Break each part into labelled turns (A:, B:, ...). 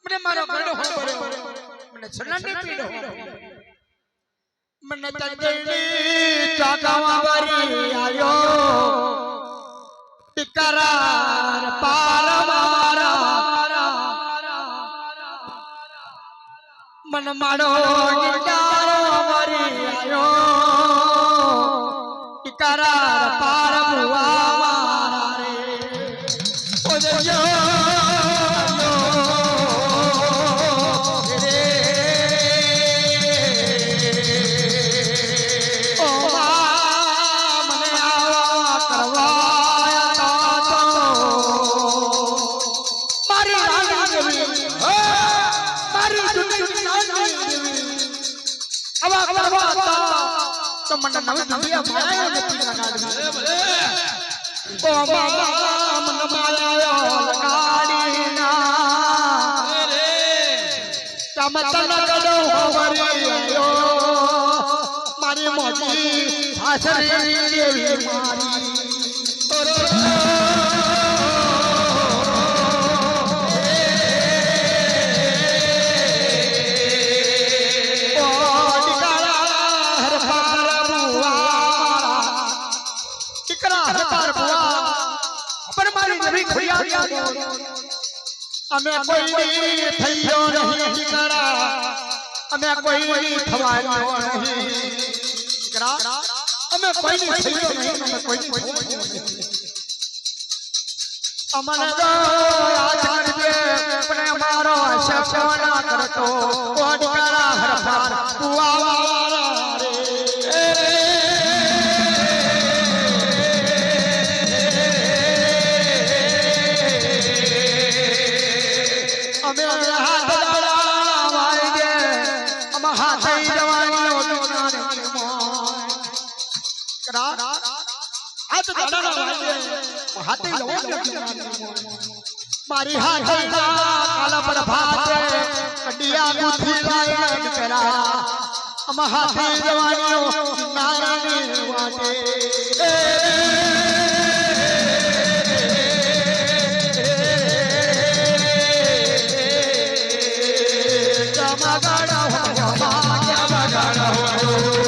A: મને મારો ગડો મને છલની પીડો મને તજણી ચાકાવા વારી આયો ટિકરાર પાર મારા મન માડો ગિટારો વારી આયો ટિકરાર પાર ભુવા મારા રે ઓજો मन नव दुनिया माया नती लगाड़ी ओ बाबा मन माया लगाड़ी ना रे चमतन गडो हवरियो मारी मोटी सासरी देवी मारी અમે કોઈ થયો નહીં કરા અમે કોઈ થવાનો નહીં કરા અમે કોઈ થયો નહીં અમે કોઈ અમને તો યાદ કરજે પણ અમારો શકોના કરતો કોડકરા હરફાર કુવાવાળા રે मारी हाथी काला पर भाते कटिया गुथी लायन करा हम हाथी जवानियों नारायणी वाटे जमगाड़ा हो जमगाड़ा हो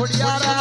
A: यारा